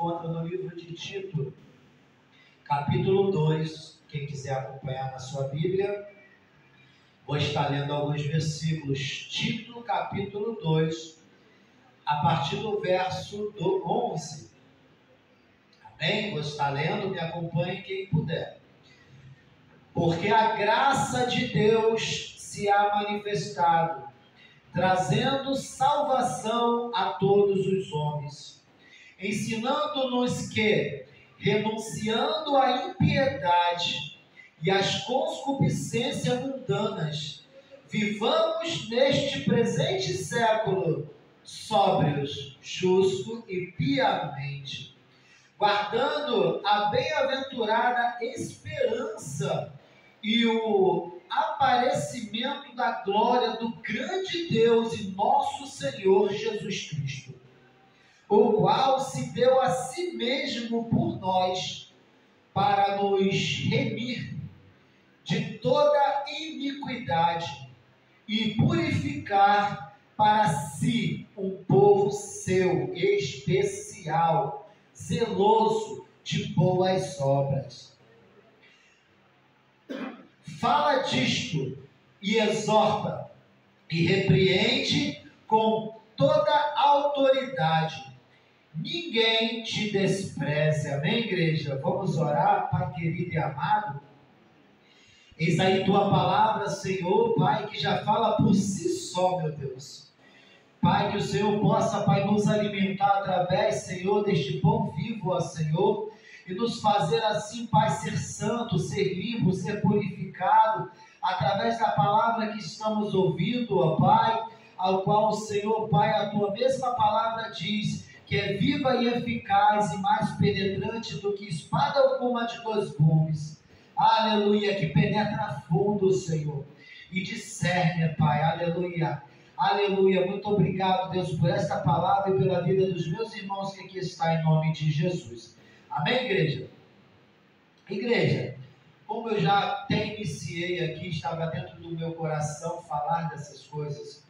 encontra no livro de Tito, capítulo 2. Quem quiser acompanhar na sua Bíblia, vou estar lendo alguns versículos. Tito, capítulo 2, a partir do verso 11. Amém? Vou estar lendo, me acompanhe quem puder. Porque a graça de Deus se há manifestado, trazendo salvação a todos os homens, ensinando-nos que, renunciando à impiedade e às concupiscências mundanas, vivamos neste presente século sóbrios, justo e piamente, guardando a bem-aventurada esperança e o aparecimento da glória do grande Deus e nosso Senhor Jesus Cristo, o qual se deu a si mesmo por nós, para nos remir de toda iniquidade e purificar para si um povo seu especial, zeloso de boas obras. Fala disto e exorta e repreende com toda autoridade. Ninguém te despreze. Amém, igreja? Vamos orar, Pai querido e amado. Eis aí tua palavra, Senhor, Pai, que já fala por si só, meu Deus. Pai, que o Senhor possa, Pai, nos alimentar através, Senhor, deste pão vivo, ó Senhor, e nos fazer assim, Pai, ser santo, ser limpo, ser purificado, através da palavra que estamos ouvindo, ó Pai, ao qual o Senhor, Pai, a tua mesma palavra diz que é viva e eficaz e mais penetrante do que espada alguma de dois gumes. Aleluia, que penetra fundo, Senhor, e discerne, Pai, aleluia. Aleluia, muito obrigado, Deus, por esta palavra e pela vida dos meus irmãos que aqui está, em nome de Jesus. Amém, igreja? Igreja, como eu já até iniciei aqui, estava dentro do meu coração falar dessas coisas,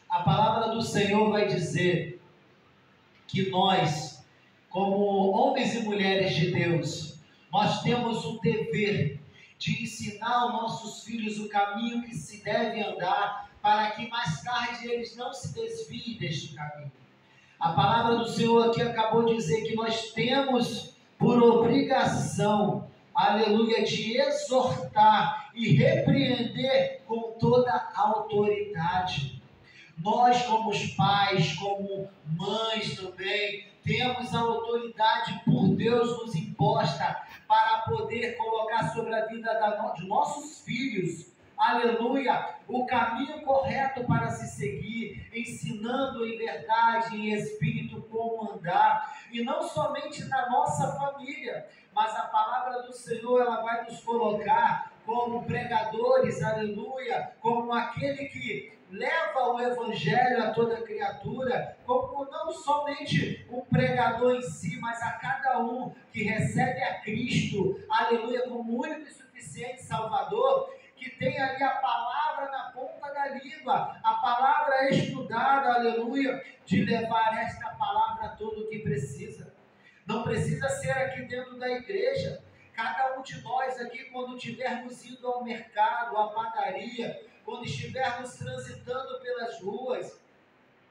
a palavra do Senhor vai dizer que nós, como homens e mulheres de Deus, nós temos o dever de ensinar aos nossos filhos o caminho que se deve andar, para que mais tarde eles não se desviem deste caminho. A palavra do Senhor aqui acabou de dizer que nós temos por obrigação, aleluia, de exortar e repreender com toda a autoridade. Nós, como os pais, como mães também, temos a autoridade por Deus nos imposta para poder colocar sobre a vida de nossos filhos, aleluia, o caminho correto para se seguir, ensinando em verdade, em espírito, como andar, e não somente na nossa família, mas a palavra do Senhor, ela vai nos colocar como pregadores, aleluia, como aquele que leva o evangelho a toda criatura, como não somente um pregador em si, mas a cada um que recebe a Cristo, aleluia, como único e suficiente Salvador, que tem ali a palavra na ponta da língua, a palavra estudada, aleluia, de levar esta palavra a todo o que precisa. Não precisa ser aqui dentro da igreja. Cada um de nós aqui, quando estivermos indo ao mercado, à padaria, quando estivermos transitando pelas ruas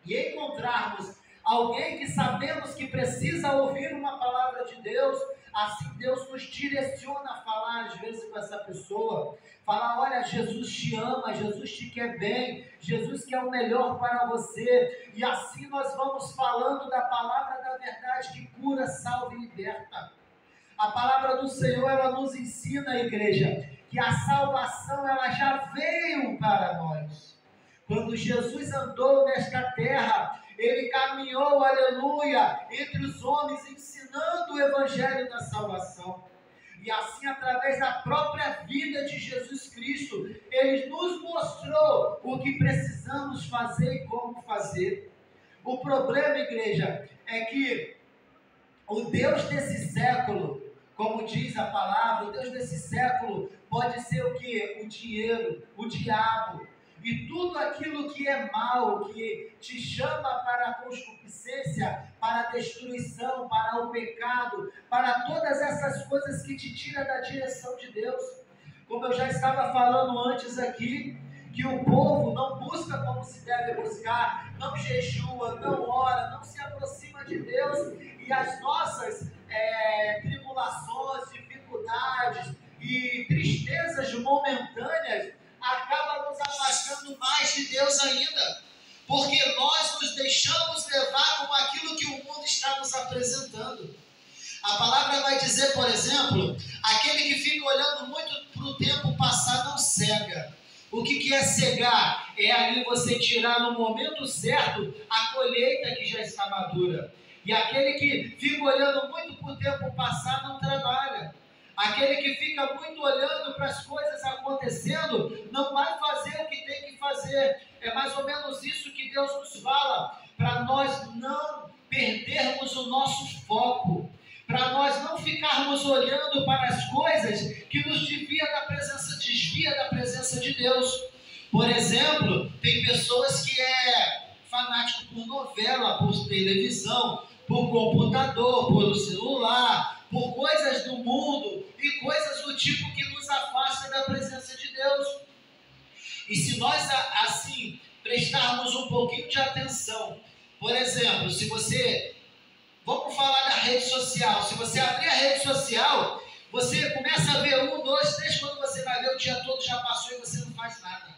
e encontrarmos alguém que sabemos que precisa ouvir uma palavra de Deus, assim Deus nos direciona a falar às vezes com essa pessoa, falar: olha, Jesus te ama, Jesus te quer bem, Jesus quer o melhor para você, e assim nós vamos falando da palavra da verdade que cura, salva e liberta. A palavra do Senhor, ela nos ensina, igreja, que a salvação, ela já veio para nós. Quando Jesus andou nesta terra, ele caminhou, aleluia, entre os homens, ensinando o evangelho da salvação. E assim, através da própria vida de Jesus Cristo, ele nos mostrou o que precisamos fazer e como fazer. O problema, igreja, é que o Deus desse século, como diz a palavra, o Deus desse século pode ser o quê? O dinheiro, o diabo. E tudo aquilo que é mal, que te chama para a concupiscência, para a destruição, para o pecado, para todas essas coisas que te tiram da direção de Deus. Como eu já estava falando antes aqui, que o povo não busca como se deve buscar, não jejua, não ora, não se aproxima de Deus, e as nossas tribulações, dificuldades e tristezas momentâneas acabam nos afastando mais de Deus ainda, porque nós nos deixamos levar com aquilo que o mundo está nos apresentando. A palavra vai dizer, por exemplo, aquele que fica olhando muito para o tempo passar não cega. O que é cegar? É ali você tirar no momento certo a colheita que já está madura. E aquele que fica olhando muito para o tempo passar não trabalha. Aquele que fica muito olhando para as coisas acontecendo não vai fazer o que tem que fazer. É mais ou menos isso que Deus nos fala, para nós não perdermos o nosso foco, para nós não ficarmos olhando para as coisas que nos desvia da presença de Deus. Por exemplo, tem pessoas que é fanático por novela, por televisão, por computador, por celular, por coisas do mundo e coisas do tipo que nos afasta da presença de Deus. E se nós assim prestarmos um pouquinho de atenção, por exemplo, se você, vamos falar da rede social, se você abrir a rede social, você começa a ver 1, 2, 3, quando você vai ver o dia todo já passou e você não faz nada.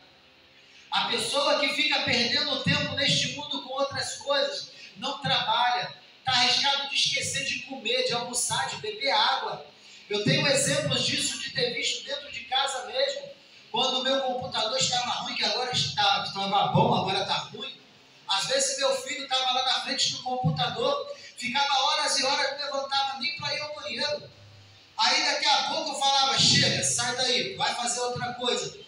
A pessoa que fica perdendo tempo neste mundo com outras coisas, não trabalha, está arriscado de esquecer de comer, de almoçar, de beber água. Eu tenho exemplos disso de ter visto dentro de casa mesmo, quando o meu computador estava ruim, que agora estava bom, agora está ruim. Às vezes meu filho estava lá na frente do computador, ficava horas e horas, não levantava nem para ir ao banheiro. Aí daqui a pouco eu falava, chega, sai daí, vai fazer outra coisa.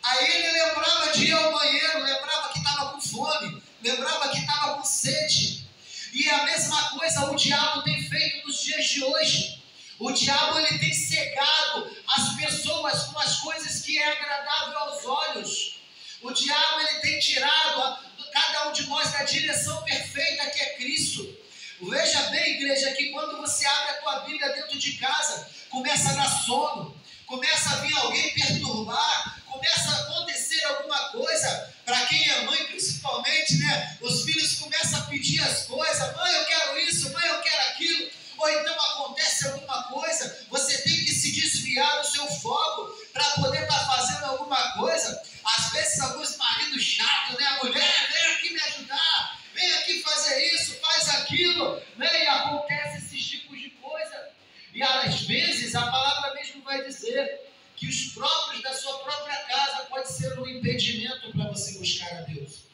Aí ele lembrava de ir ao banheiro, lembrava que estava com fome, lembrava que estava com sede. E a mesma coisa o diabo tem feito nos dias de hoje. O diabo ele tem cegado as pessoas com as coisas que é agradável aos olhos. O diabo ele tem tirado cada um de nós da direção perfeita que é Cristo. Veja bem, igreja, que quando você abre a tua Bíblia dentro de casa, começa a dar sono, começa a vir alguém perturbar, começa a acontecer alguma coisa. Para quem é mãe principalmente, né? Os filhos começam a pedir as coisas, mãe eu quero isso, mãe eu quero aquilo. Ou então acontece alguma coisa, você tem que se desviar do seu foco para poder estar fazendo alguma coisa. Às vezes alguns maridos chatos, né? A mulher, vem aqui me ajudar, vem aqui fazer isso, faz aquilo, né? E acontece esses tipos de coisa. E às vezes a palavra mesmo vai dizer que os próprios da sua própria casa pode ser um impedimento para você buscar a Deus.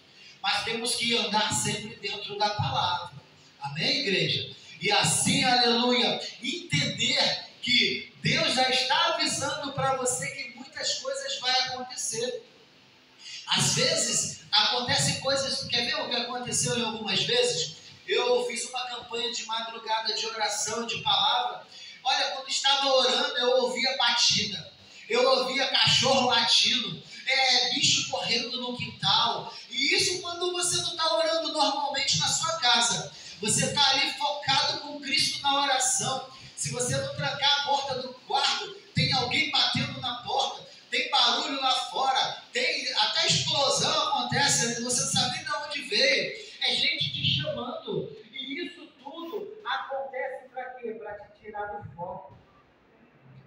Mas temos que andar sempre dentro da palavra. Amém, igreja? E assim, aleluia, entender que Deus já está avisando para você que muitas coisas vão acontecer. Às vezes, acontecem coisas, quer ver o que aconteceu em algumas vezes? Eu fiz uma campanha de madrugada de oração, de palavra. Olha, quando estava orando, eu ouvia batida, eu ouvia cachorro latindo, bicho correndo no quintal. E isso quando você não está orando normalmente na sua casa. Você está ali focado com Cristo na oração. Se você não trancar a porta do quarto, tem alguém batendo na porta, tem barulho lá fora, tem até explosão acontece, você não sabe nem de onde veio. É gente te chamando. E isso tudo acontece para quê? Para te tirar do foco.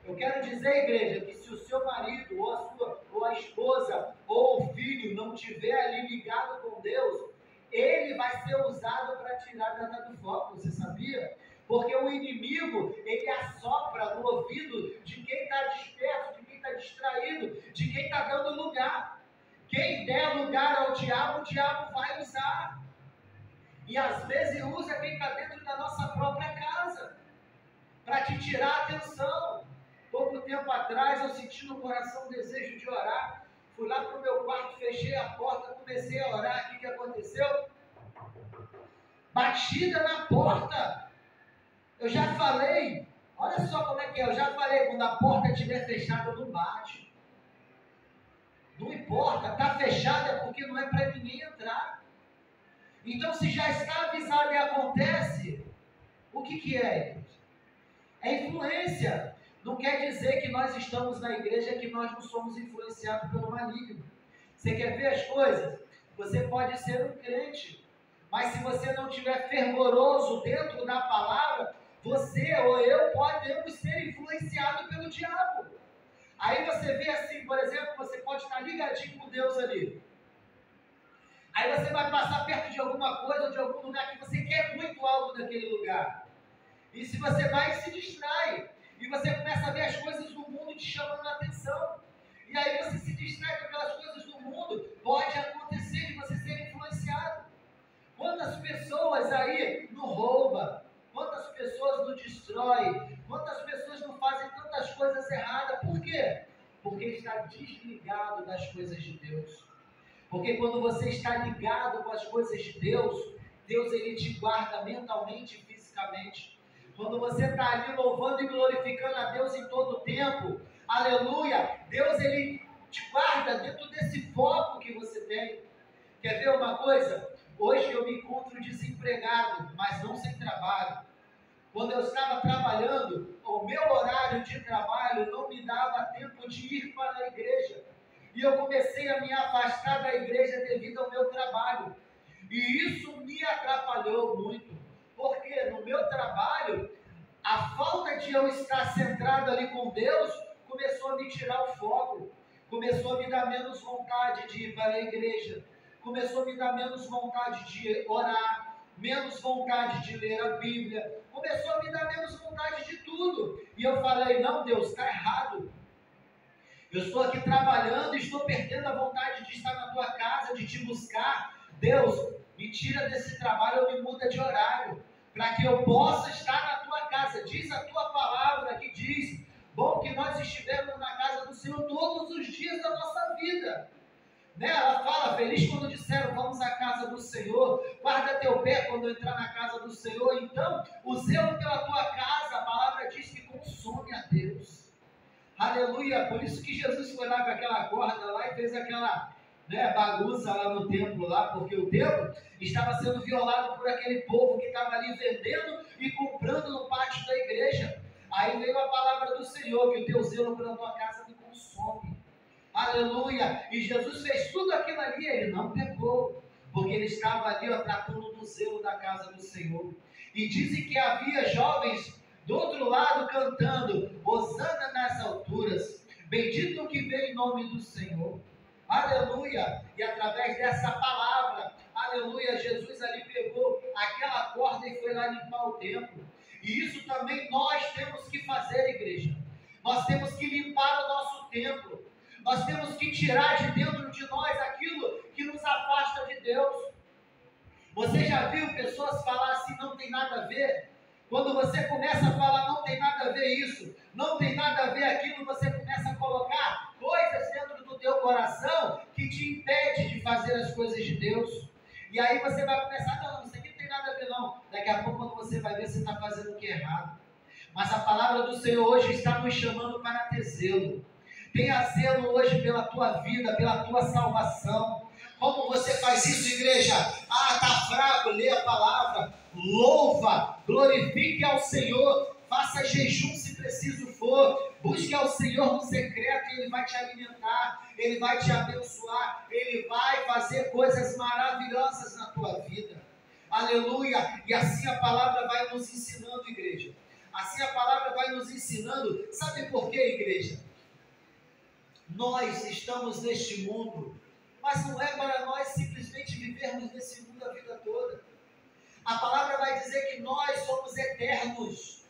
Eu quero dizer, igreja, que se o seu marido, ou a esposa, ou o filho não estiver ali ligado com Deus, ele vai ser usado para tirar do foco, você sabia? Porque o inimigo, ele assopra no ouvido de quem está disperso, de quem está distraído, de quem está dando lugar. Quem der lugar ao diabo, o diabo vai usar. E às vezes usa quem está dentro da nossa própria casa, para te tirar a atenção. Pouco tempo atrás eu senti no coração um desejo de orar. Fui lá para o meu quarto, fechei a porta, comecei a orar. O que aconteceu? Batida na porta. Eu já falei, olha só como é que é. Eu já falei, quando a porta estiver fechada, não bate. Não importa, está fechado é porque não é para ninguém entrar. Então, se já está avisado e acontece, o que é? É influência. Não quer dizer que nós estamos na igreja que nós não somos influenciados pelo maligno. Você quer ver as coisas? Você pode ser um crente, mas se você não estiver fervoroso dentro da palavra, você ou eu podemos ser influenciados pelo diabo. Aí você vê assim, por exemplo, você pode estar ligadinho com Deus ali. Aí você vai passar perto de alguma coisa, de algum lugar que você quer muito algo naquele lugar. E se você vai, se distrai. E você começa a ver as coisas do mundo te chamando a atenção. E aí você se distrai com aquelas coisas do mundo. Pode acontecer de você ser influenciado. Quantas pessoas aí não roubam? Quantas pessoas não destroem? Quantas pessoas não fazem tantas coisas erradas? Por quê? Porque está desligado das coisas de Deus. Porque quando você está ligado com as coisas de Deus, Deus ele te guarda mentalmente e fisicamente. Quando você está ali louvando e glorificando a Deus em todo o tempo, aleluia, Deus ele te guarda dentro desse foco que você tem. Quer ver uma coisa? Hoje eu me encontro desempregado, mas não sem trabalho. Quando eu estava trabalhando, o meu horário de trabalho não me dava tempo de ir para a igreja. E eu comecei a me afastar da igreja devido ao meu trabalho. E isso me atrapalhou muito. Porque no meu trabalho, a falta de eu estar centrado ali com Deus começou a me tirar o foco. Começou a me dar menos vontade de ir para a igreja. Começou a me dar menos vontade de orar. Menos vontade de ler a Bíblia. Começou a me dar menos vontade de tudo. E eu falei, não, Deus, está errado. Eu estou aqui trabalhando e estou perdendo a vontade de estar na tua casa, de te buscar. Deus, me tira desse trabalho ou me muda de horário, para que eu possa estar na tua casa. Diz a tua palavra que diz, bom que nós estivermos na casa do Senhor todos os dias da nossa vida. Né? Ela fala, feliz quando disseram, vamos à casa do Senhor, guarda teu pé quando entrar na casa do Senhor. Então, o zelo pela tua casa, a palavra diz que consome a Deus. Aleluia, por isso que Jesus foi lá com aquela corda lá e fez aquela bagunça lá no templo, lá, porque o templo estava sendo violado por aquele povo que estava ali vendendo e comprando no pátio da igreja. Aí veio a palavra do Senhor, que o teu zelo pela tua casa me consome. Aleluia, e Jesus fez tudo aquilo ali, ele não pecou, porque ele estava ali tratando do zelo da casa do Senhor. E dizem que havia jovens do outro lado cantando, hosana nas alturas, bendito o que vem em nome do Senhor. Aleluia, e através dessa palavra, aleluia, Jesus ali pegou aquela corda e foi lá limpar o templo. E isso também nós temos que fazer, igreja. Nós temos que limpar o nosso templo. Nós temos que tirar de dentro de nós aquilo que nos afasta de Deus. Você já viu pessoas falar assim, não tem nada a ver? Quando você começa a falar, não tem nada a ver isso, não tem nada a ver aquilo, você começa a colocar coisas dentro do teu coração que te impede de fazer as coisas de Deus. E aí você vai começar, não, isso aqui não tem nada a ver não. Daqui a pouco quando você vai ver, você está fazendo o que é errado. Mas a palavra do Senhor hoje está nos chamando para ter zelo. Tenha zelo hoje pela tua vida, pela tua salvação. Como você faz isso, igreja? Está fraco, lê a palavra, louva, glorifique ao Senhor, faça jejum se preciso for, busque ao Senhor no secreto e Ele vai te alimentar, Ele vai te abençoar, Ele vai fazer coisas maravilhosas na tua vida. Aleluia! E assim a palavra vai nos ensinando, igreja. Assim a palavra vai nos ensinando. Sabe por quê, igreja? Nós estamos neste mundo, mas não é para nós simplesmente vivermos nesse mundo a vida toda. A palavra vai dizer que nós somos eternos.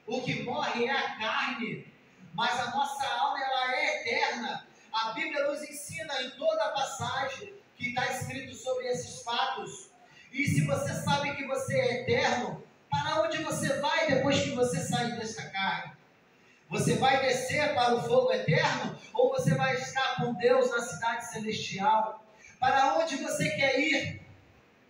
O que morre é a carne, mas a nossa alma ela é eterna. A Bíblia nos ensina em toda a passagem que está escrito sobre esses fatos. E se você sabe que você é eterno, para onde você vai depois que você sair desta carne? Você vai descer para o fogo eterno ou você vai estar com Deus na cidade celestial? Para onde você quer ir?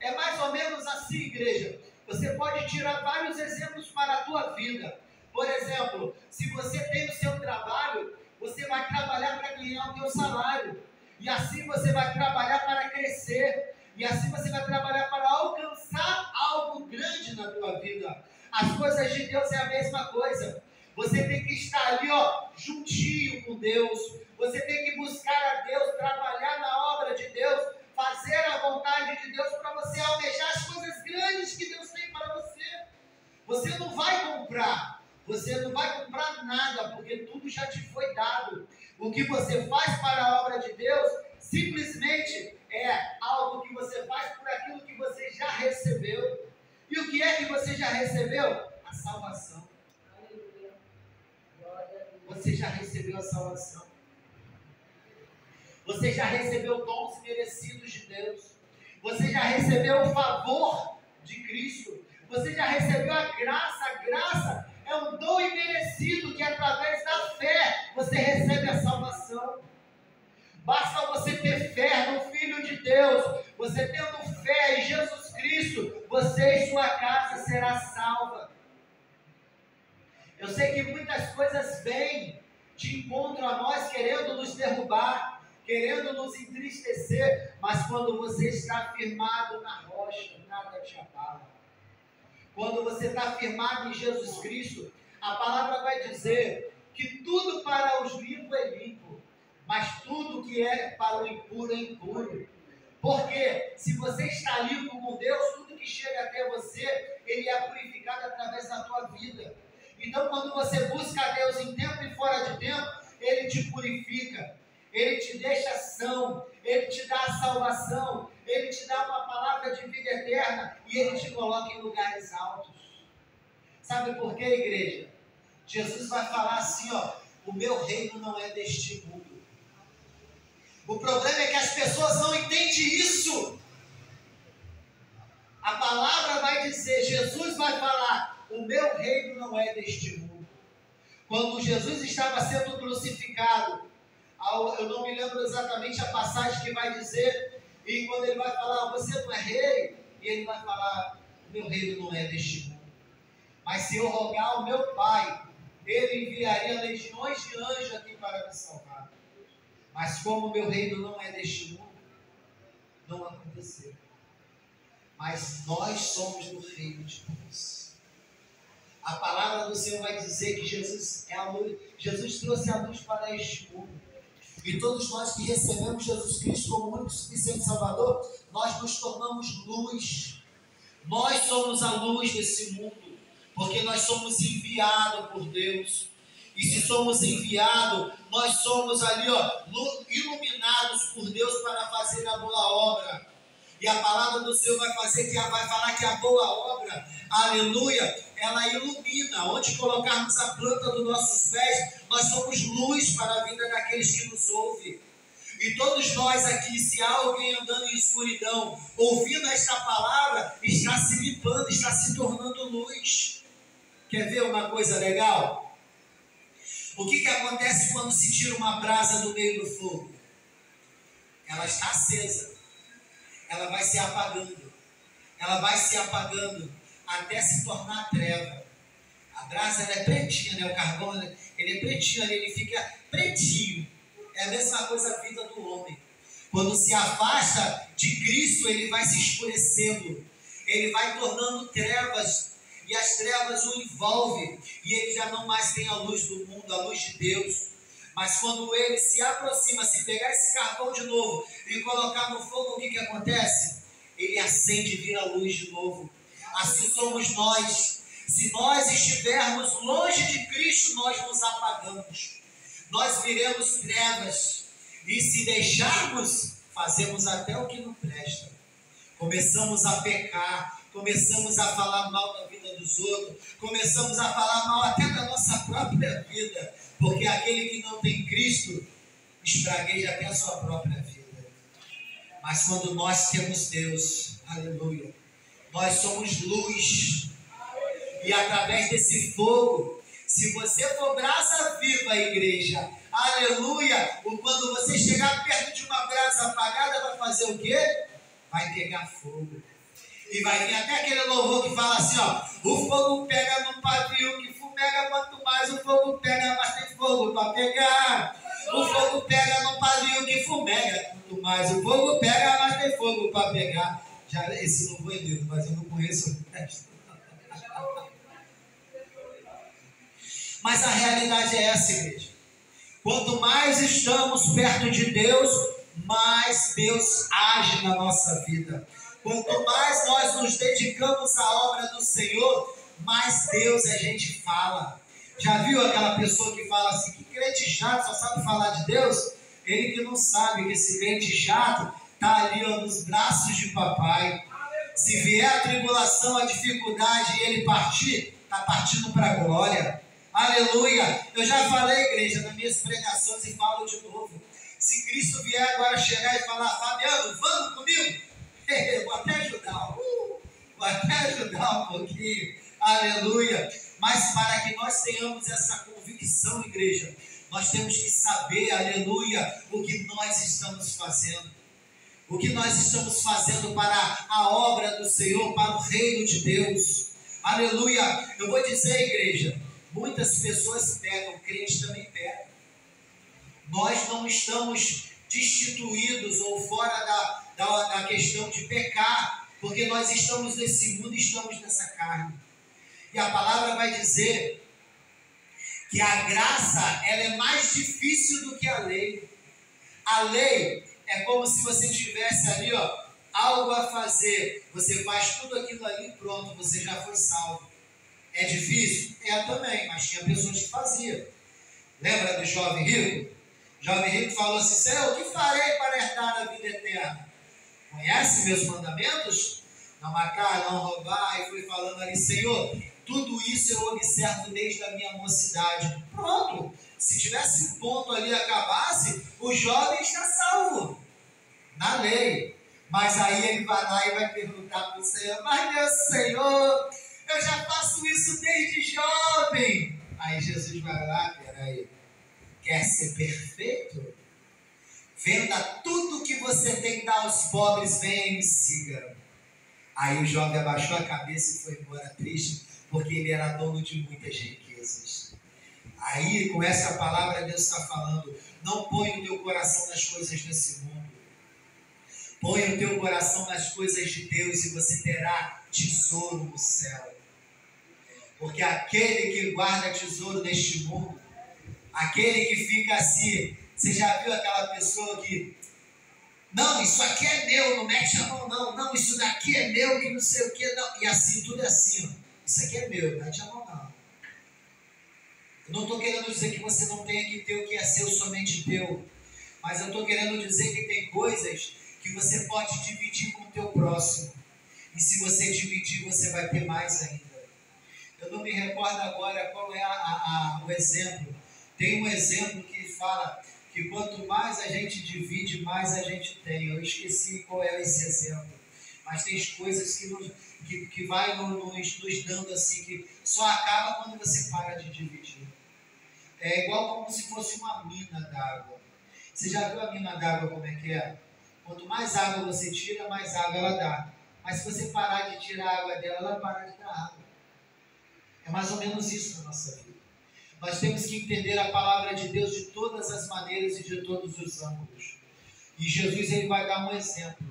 É mais ou menos assim, igreja. Você pode tirar vários exemplos para a tua vida. Por exemplo, se você tem o seu trabalho, você vai trabalhar para ganhar o teu salário. E assim você vai trabalhar para crescer. E assim você vai trabalhar para alcançar algo grande na tua vida. As coisas de Deus é a mesma coisa. Você tem que estar ali, juntinho com Deus. Você tem que buscar a Deus, trabalhar na obra de Deus, fazer a vontade de Deus para você almejar as coisas grandes que Deus tem para você. Você não vai comprar. Você não vai comprar nada, porque tudo já te foi dado. O que você faz para a obra de Deus, simplesmente é algo que você faz por aquilo que você já recebeu. E o que é que você já recebeu? A salvação. Você já recebeu a salvação. Você já recebeu dons merecidos de Deus. Você já recebeu o favor de Cristo. Você já recebeu a graça. A graça é um dom imerecido que através da fé você recebe a salvação. Basta você ter fé no Filho de Deus. Você tendo fé em Jesus Cristo, você e sua casa será salva. Eu sei que muitas coisas vêm de encontro a nós, querendo nos derrubar, querendo nos entristecer, mas quando você está firmado na rocha, nada te abala. Quando você está firmado em Jesus Cristo, a palavra vai dizer que tudo para os limpos é limpo, mas tudo que é para o impuro é impuro. Porque se você está limpo com Deus, tudo que chega até você, ele é purificado através da tua vida. Então, quando você busca a Deus em tempo e fora de tempo, ele te purifica, ele te deixa são, ele te dá a salvação, ele te dá uma palavra de vida eterna e ele te coloca em lugares altos. Sabe por quê, igreja? Jesus vai falar assim, o meu reino não é deste mundo. O problema é que as pessoas não entendem isso. A palavra vai dizer, Jesus vai falar, o meu reino não é deste mundo. Quando Jesus estava sendo crucificado, eu não me lembro exatamente a passagem que vai dizer, e quando ele vai falar, você não é rei, e ele vai falar, o meu reino não é deste mundo. Mas se eu rogar ao meu Pai, ele enviaria legiões de anjos aqui para me salvar. Mas como o meu reino não é deste mundo, não aconteceu. Mas nós somos do reino de Deus. A palavra do Senhor vai dizer que Jesus é a luz. Jesus trouxe a luz para este mundo. E todos nós que recebemos Jesus Cristo como único e suficiente Salvador, nós nos tornamos luz. Nós somos a luz desse mundo, porque nós somos enviados por Deus. E se somos enviados, nós somos ali, iluminados por Deus para fazer a boa obra. E a palavra do Senhor vai falar que a boa obra, aleluia, ela ilumina. Onde colocarmos a planta dos nossos pés, nós somos luz para a vida daqueles que nos ouvem. E todos nós aqui, se há alguém andando em escuridão, ouvindo esta palavra, está se limpando, está se tornando luz. Quer ver uma coisa legal? O que acontece quando se tira uma brasa do meio do fogo? Ela está acesa. Ela vai se apagando. Ela vai se apagando até se tornar treva. A brasa ela é pretinha, né? O carvão ele é pretinho ali, ele fica pretinho. É a mesma coisa a vida do homem. Quando se afasta de Cristo, ele vai se escurecendo. Ele vai tornando trevas. E as trevas o envolvem. E ele já não mais tem a luz do mundo, a luz de Deus. Mas quando ele se aproxima, se pegar esse carvão de novo e colocar no fogo, o que acontece? Ele acende e vira luz de novo. Assim somos nós. Se nós estivermos longe de Cristo, nós nos apagamos. Nós viremos trevas. E se deixarmos, fazemos até o que não presta. Começamos a pecar. Começamos a falar mal da vida dos outros. Começamos a falar mal até da nossa própria vida. Porque aquele que não tem Cristo espragueja até a sua própria vida. Mas quando nós temos Deus, aleluia, nós somos luz. E através desse fogo, se você for brasa viva, igreja, aleluia, quando você chegar perto de uma brasa apagada, vai fazer o quê? Vai pegar fogo. E vai vir até aquele louvor que fala assim, o fogo pega no pavio, que fumega quanto mais o fogo pega, mas tem fogo para pegar. O fogo pega no pavio, que fumega, mas o fogo pega, mas tem fogo para pegar. Já, esse não foi lido, mas eu não conheço o resto. Mas a realidade é essa, igreja. Quanto mais estamos perto de Deus, mais Deus age na nossa vida. Quanto mais nós nos dedicamos à obra do Senhor, mais Deus a gente fala. Já viu aquela pessoa que fala assim, que crente chato, só sabe falar de Deus? Ele que não sabe que esse crente chato está ali ó, nos braços de papai. Se vier a tribulação, a dificuldade e ele partir, está partindo para a glória. Aleluia! Eu já falei, igreja, nas minhas pregações e falo de novo. Se Cristo vier agora chegar e falar, Fabiano, vamos comigo? Vou até ajudar. Vou até ajudar um pouquinho. Aleluia! Mas para que nós tenhamos essa convicção, igreja, nós temos que saber, aleluia, o que nós estamos fazendo. O que nós estamos fazendo para a obra do Senhor, para o reino de Deus. Aleluia! Eu vou dizer, igreja, muitas pessoas pecam, crentes também pecam. Nós não estamos destituídos ou fora da questão de pecar, porque nós estamos nesse mundo e estamos nessa carne. E a palavra vai dizer que a graça ela é mais difícil do que a lei. A lei é como se você tivesse ali, ó, algo a fazer. Você faz tudo aquilo ali e pronto, você já foi salvo. É difícil? É também, mas tinha pessoas que faziam. Lembra do jovem rico? O jovem rico falou assim, Senhor, o que farei para herdar a vida eterna? Conhece meus mandamentos? Não matar, não roubar. E foi falando ali, Senhor, tudo isso eu observo desde a minha mocidade. Pronto. Se tivesse ponto ali e acabasse, o jovem está salvo. Na lei. Mas aí ele vai lá e vai perguntar para o Senhor, mas meu Senhor, eu já faço isso desde jovem. Aí Jesus vai lá, peraí, quer ser perfeito? Venda tudo que você tem, dá aos pobres, venha e me siga. Aí o jovem abaixou a cabeça e foi embora triste, porque ele era dono de muitas riquezas. Aí, com essa palavra, Deus está falando, não põe o teu coração nas coisas desse mundo. Põe o teu coração nas coisas de Deus e você terá tesouro no céu. Porque aquele que guarda tesouro neste mundo, aquele que fica assim, você já viu aquela pessoa que, não, isso aqui é meu, não mete a mão não, isso daqui é meu, que não sei o que, não, e assim, tudo é assim, ó. Isso aqui é meu, não mete a mão não. Eu não estou querendo dizer que você não tenha que ter o que é seu, somente teu, mas eu estou querendo dizer que tem coisas que você pode dividir com o teu próximo, e se você dividir, você vai ter mais ainda. Eu não me recordo agora qual é o exemplo. Tem um exemplo que fala que quanto mais a gente divide, mais a gente tem. Eu esqueci qual é esse exemplo. Mas tem coisas que vai nos dando assim, que só acaba quando você para de dividir. É igual como se fosse uma mina d'água. Você já viu a mina d'água como é que é? Quanto mais água você tira, mais água ela dá. Mas se você parar de tirar a água dela, ela para de dar água. É mais ou menos isso na nossa vida. Nós temos que entender a palavra de Deus de todas as maneiras e de todos os ângulos. E Jesus ele vai dar um exemplo.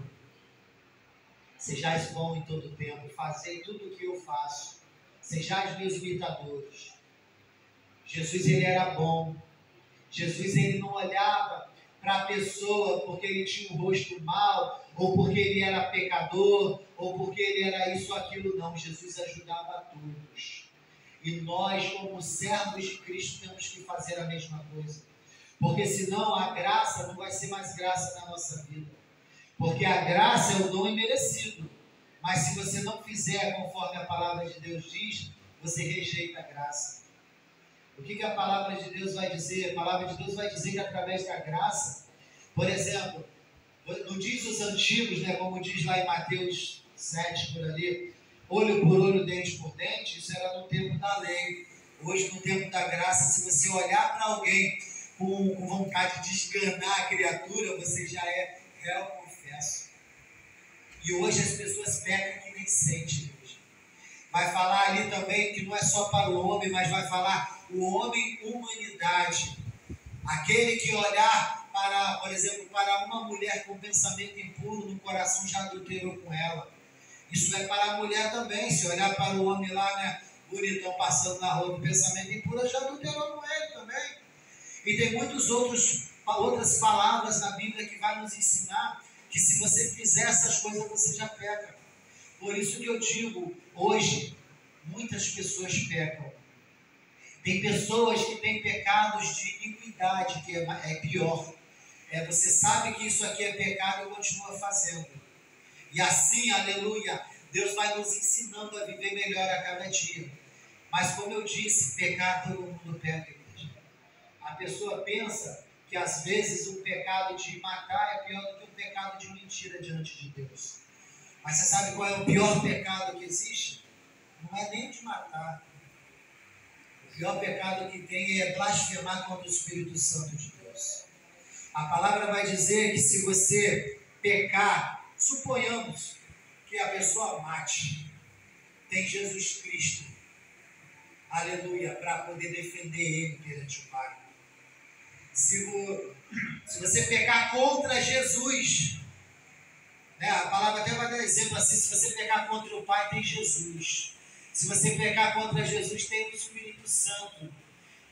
Sejais bom em todo tempo, fazei tudo o que eu faço. Sejais meus imitadores. Jesus ele era bom. Jesus ele não olhava para a pessoa porque ele tinha um rosto mau, ou porque ele era pecador, ou porque ele era isso ou aquilo. Não, Jesus ajudava a todos. E nós, como servos de Cristo, temos que fazer a mesma coisa. Porque senão a graça não vai ser mais graça na nossa vida. Porque a graça é o dom imerecido. Mas se você não fizer conforme a palavra de Deus diz, você rejeita a graça. O que a palavra de Deus vai dizer? A palavra de Deus vai dizer que através da graça, por exemplo, não diz os antigos, né, como diz lá em Mateus 7, por ali, olho por olho, dente por dente, isso era no tempo da lei. Hoje, no tempo da graça, se você olhar para alguém com vontade de esganar a criatura, você já é réu confesso. E hoje as pessoas pecam que nem sentem. Vai falar ali também que não é só para o homem, mas vai falar o homem humanidade. Aquele que olhar por exemplo, para uma mulher com pensamento impuro no coração já adulterou com ela. Isso é para a mulher também. Se olhar para o homem lá, né, bonitão passando na rua com pensamento impuro, já adulterou com ele também. E tem outras palavras na Bíblia que vai nos ensinar que se você fizer essas coisas, você já peca. Por isso que eu digo, hoje, muitas pessoas pecam. Tem pessoas que têm pecados de iniquidade, que é pior. Você sabe que isso aqui é pecado e continua fazendo. E assim, aleluia, Deus vai nos ensinando a viver melhor a cada dia. Mas como eu disse, pecar todo mundo peca. A pessoa pensa que às vezes o pecado de matar é pior do que o pecado de mentira diante de Deus. Mas você sabe qual é o pior pecado que existe? Não é nem de matar. O pior pecado que tem é blasfemar contra o Espírito Santo de Deus. A palavra vai dizer que se você pecar, suponhamos que a pessoa mate, tem Jesus Cristo, aleluia, para poder defender ele perante o Pai. Se você pecar contra Jesus, né, a palavra até vai dar exemplo assim, se você pecar contra o Pai, tem Jesus. Se você pecar contra Jesus, tem o Espírito Santo.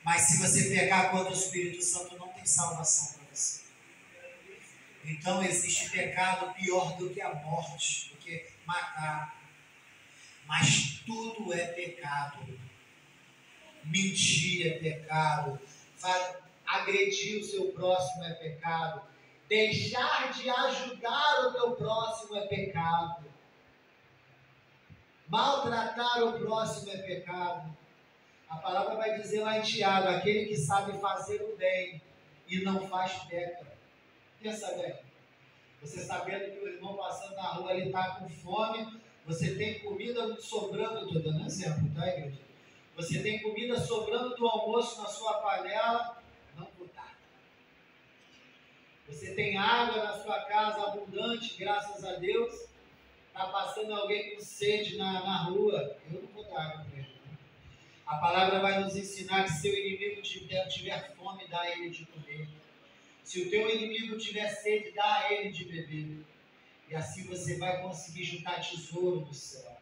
Mas se você pecar contra o Espírito Santo, não tem salvação para você. Então existe pecado pior do que a morte, do que matar. Mas tudo é pecado. Mentir é pecado. Agredir o seu próximo é pecado. Deixar de ajudar o teu próximo é pecado. Maltratar o próximo é pecado. A palavra vai dizer lá em Tiago, aquele que sabe fazer o bem e não faz peca. Pensa bem. Você sabendo que o irmão passando na rua, ele está com fome, você tem comida sobrando, estou dando exemplo, tá, igreja? Você tem comida sobrando do almoço na sua panela, não botar. Você tem água na sua casa abundante, graças a Deus. Está passando alguém com sede na rua, eu não vou dar água para ele. A palavra vai nos ensinar que se o inimigo tiver fome, dá a ele de comer. Se o teu inimigo tiver sede, dá a ele de beber. E assim você vai conseguir juntar tesouro no céu.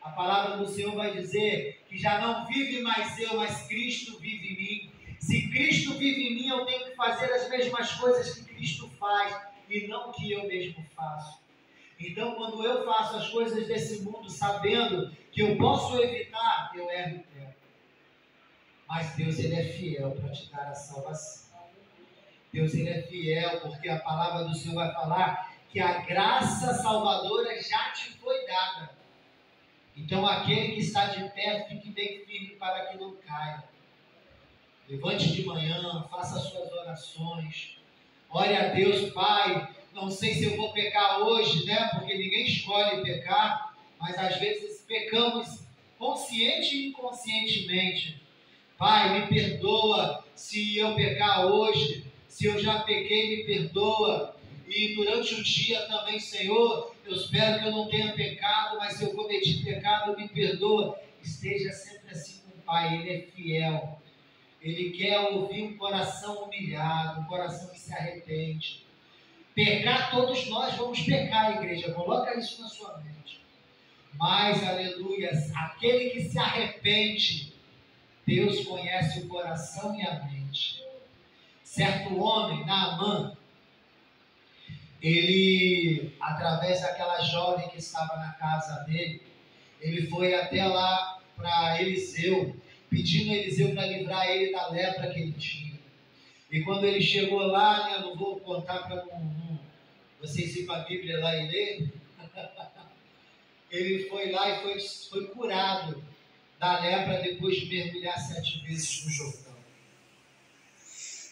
A palavra do Senhor vai dizer que já não vive mais eu, mas Cristo vive em mim. Se Cristo vive em mim, eu tenho que fazer as mesmas coisas que Cristo faz e não que eu mesmo faço. Então, quando eu faço as coisas desse mundo sabendo que eu posso evitar, eu erro e peco. Mas Deus, Ele é fiel para te dar a salvação. Deus, Ele é fiel porque a palavra do Senhor vai falar que a graça salvadora já te foi dada. Então, aquele que está de pé, fique bem firme para que não caia. Levante de manhã, faça as suas orações. Ore a Deus, Pai. Não sei se eu vou pecar hoje, né? Porque ninguém escolhe pecar, mas às vezes pecamos consciente e inconscientemente. Pai, me perdoa se eu pecar hoje. Se eu já pequei, me perdoa. E durante o dia também, Senhor, eu espero que eu não tenha pecado, mas se eu cometi pecado, me perdoa. Esteja sempre assim com o Pai, Ele é fiel. Ele quer ouvir um coração humilhado, um coração que se arrepende. Pecar, todos nós vamos pecar, igreja, coloca isso na sua mente. Mas, aleluia, aquele que se arrepende, Deus conhece o coração e a mente. Certo homem, Naamã, ele, através daquela jovem que estava na casa dele, ele foi até lá para Eliseu, pedindo a Eliseu para livrar ele da lepra que ele tinha. E quando ele chegou lá, né, eu não vou contar para vocês irem para a Bíblia lá e ler, ele foi lá e foi curado da lepra depois de mergulhar 7 vezes no Jordão.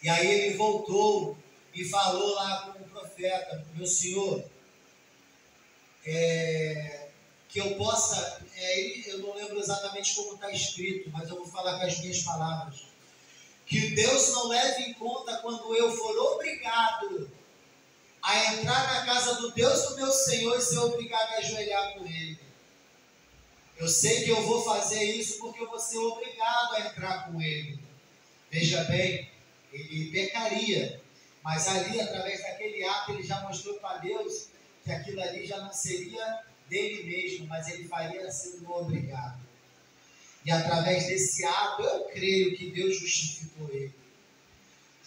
E aí ele voltou e falou lá com o profeta, meu senhor, que eu possa, eu não lembro exatamente como está escrito, mas eu vou falar com as minhas palavras, que Deus não leve em conta quando eu for obrigado a entrar na casa do Deus do meu Senhor e ser obrigado a ajoelhar com Ele. Eu sei que eu vou fazer isso porque eu vou ser obrigado a entrar com Ele. Veja bem, ele pecaria Mas ali, através daquele ato, ele já mostrou para Deus que aquilo ali já não seria dele mesmo, mas ele faria sendo obrigado. E através desse ato, eu creio que Deus justificou ele.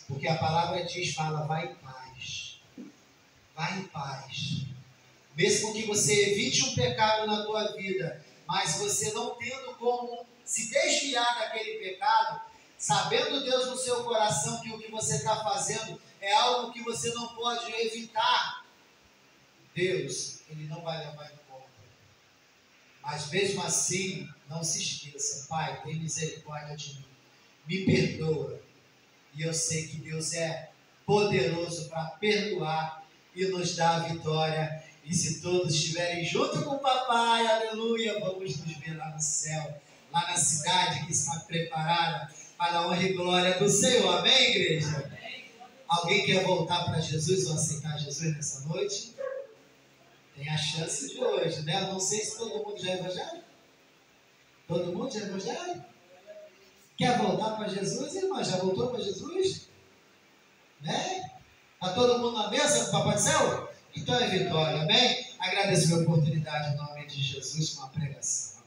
Porque a palavra diz, fala, vai em paz. Vai em paz. Mesmo que você evite um pecado na tua vida, mas você não tendo como se desviar daquele pecado, sabendo Deus no seu coração que o que você está fazendo é algo que você não pode evitar, Deus, Ele não vai levar em conta. Mas mesmo assim, não se esqueça, Pai, tem misericórdia de mim, me perdoa. E eu sei que Deus é poderoso para perdoar e nos dar a vitória. E se todos estiverem junto com o papai, aleluia, vamos nos ver lá no céu, lá na cidade que está preparada para a honra e glória do Senhor. Amém, igreja? Amém. Alguém quer voltar para Jesus ou aceitar Jesus nessa noite? Tem a chance de hoje, né? Eu não sei se todo mundo já é evangélico. Todo mundo já é evangélico? Quer voltar para Jesus, irmão? Já voltou para Jesus? Né? Está todo mundo na mesa do Papai do Céu? Então é vitória, amém? Agradeço a oportunidade em nome de Jesus com a pregação.